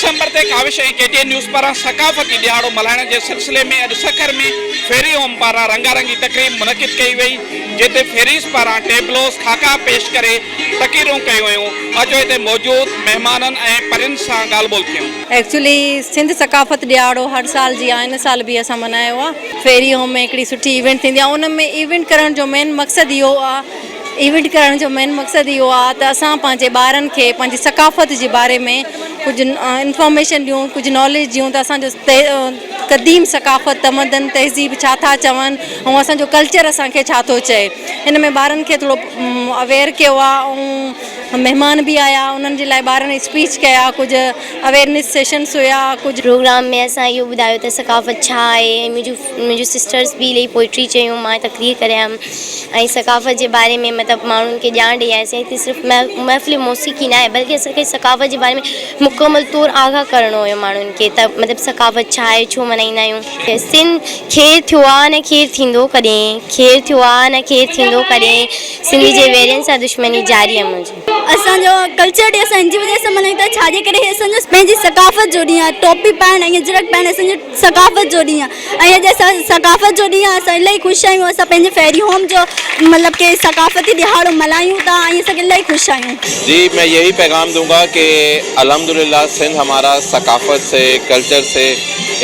December ते Kaavish KTN news पारा सकाफती दिहाड़ो मल्हाइण जे सिलसिले में अॼु सखर में फेरी होम पारा रंगारंगी तकरीब मुनक़िद कई वई, जिते फेरीज़ पारा टेबलोस खाका पेश करे तक़रीरूं कयूं वयूं। अचो हिते मौजूद मेहमाननि ऐं परियुनि सां ॻाल्हि ॿोल कयूं। एक्चुअली सिंध सकाफ़त ॾियारो हर साल जी इन साल भी असां मल्हायो आहे। फेरी होम में हिकिड़ी सुठी इवेंट थींदी आहे। उन में इवेंट करण जो मेन मक़सदु इहो आहे त असां पंहिंजे ॿारनि खे पंहिंजी सकाफ़त जे बारे में कुझु इंफॉर्मेशन ॾियूं, कुझु नॉलेज ॾियूं त असांजो क़दीम सकाफ़त तमदन तहज़ीब छा था चवनि ऐं असांजो कल्चर असांखे छा थो चए। हिन में ॿारनि खे थोरो अवेयर कयो आहे ऐं महिमान बि आया, उन्हनि जे लाइ ॿारनि स्पीच कया, कुझु अवेयरनेस सेशन्स हुया। कुझु प्रोग्राम में असां इहो ॿुधायो त सकाफ़त छा आहे। मुंहिंजूं सिस्टर्स बि इलाही पोइट्री चयूं, मां तक़रीर करियमि ऐं सकाफ़त जे बारे में मतिलबु माण्हुनि खे ॼाण ॾेई आयासीं। हिते सिर्फ़ु महफ़िल मौसीक़ी न आहे, बल्कि असांखे सकाफ़त जे बारे में मुकमल तौरु आगाह करिणो हुयो माण्हुनि खे त मतिलबु सकाफ़त छा आहे, छो मल्हाईंदा आहियूं। सिंध खेर थियो आहे न खेर थींदो कॾहिं, खेर थियो आहे न खेर थींदो कॾहिं, सिंधी जे वेरनि सां दुश्मनी जारी आहे मुंहिंजी। असांजो कल्चर डे असां हिनजी वजह सां मल्हायूं था छाजे करे असांजो पंहिंजी सकाफ़त जो ॾींहुं आहे। टोपी पाइण ऐं अजरक पाइण असांजी सकाफ़त जो ॾींहुं आहे ऐं अॼु सकाफ़त जो ॾींहुं आहे। असां इलाही ख़ुशि आहियूं। असां पंहिंजे फेरी होम जो मतिलबु कि सकाफ़ती दिहाड़ो मल्हायूं था ऐं असांखे इलाही ख़ुशि आहियूं। जी, मैं यही पैगाम दूंगा कि अल्हम्दुलिल्लाह सिंध हमारा सकाफ़त से, कल्चर से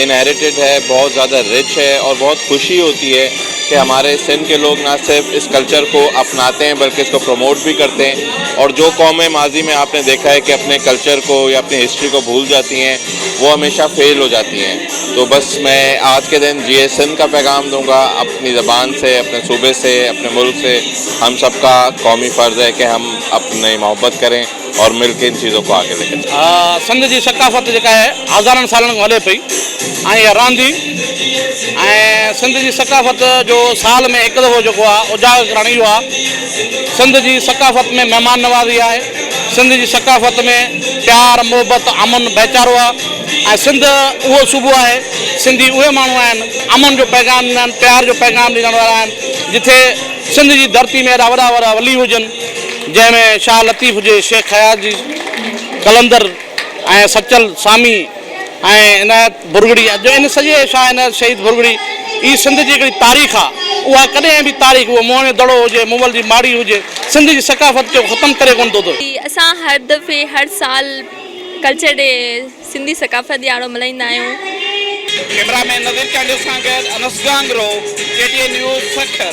इनहेरिटेड है, बहुत ज़्यादा रिच है और बहुत खुशी होती है कि हमारे सिंध के लोग ना सिर्फ इस कल्चर को अपनाते हैं बल्कि इसको प्रमोट भी करते हैं। और जो कौमें माजी में आपने देखा है कि अपने कल्चर को या अपनी हिस्ट्री को भूल जाती हैं, वो हमेशा फेल हो जाती हैं। तो बस मैं आज के दिन जिए सिंध का पैगाम दूंगा, अपनी ज़बान से, अपने सूबे से, अपने मुल्क से हम सबका कौमी फ़र्ज़ है कि हम अपनी मोहब्बत करें और मिल के इन चीज़ों को आगे लेकर चलें। सिंध जी सकाफ़त जेका है हज़ारनि सालनि खां हले पई ऐं इहा रहंदी ऐं सिंध जी सकाफ़त जो साल में हिकु दफ़ो जेको आहे उजागर करणु इहो आहे। सिंध जी सकाफ़त में महिमान नवाज़ी आहे, सिंध जी सकाफ़त में प्यार मोहबत अमन भाईचारो आहे ऐं सिंध उहो सूबो आहे, सिंधी उहे माण्हू आहिनि अमन जो पैगाम ॾींदा आहिनि, प्यार जो पैगाम ॾियण वारा आहिनि। जिथे सिंध जी धरती में एॾा वॾा वॾा वली हुजनि, जंहिंमें शाह लतीफ़ हुजे, शेख हयात जी, कलंदर ऐं सचल सामी ऐं इनायत बुरगड़ी, जो इन सॼे शाह इनायत शहीद बुरगड़ी, ई सिंध जी हिकिड़ी तारीख़ आहे। उहा कॾहिं बि तारीख़ उहो मोहन जो दड़ो हुजे, मुगल जी माड़ी हुजे, सिंध जी सकाफ़त खे ख़तमु करे कोन थो। असां हर दफ़े हर साल कल्चर डे सिंधी सकाफ़त ॾियारो मल्हाईंदा आहियूं। कैमरामैन नज़ीर चांडियो सां गॾु अनस गांगरो, KTN न्यूज़ सखर।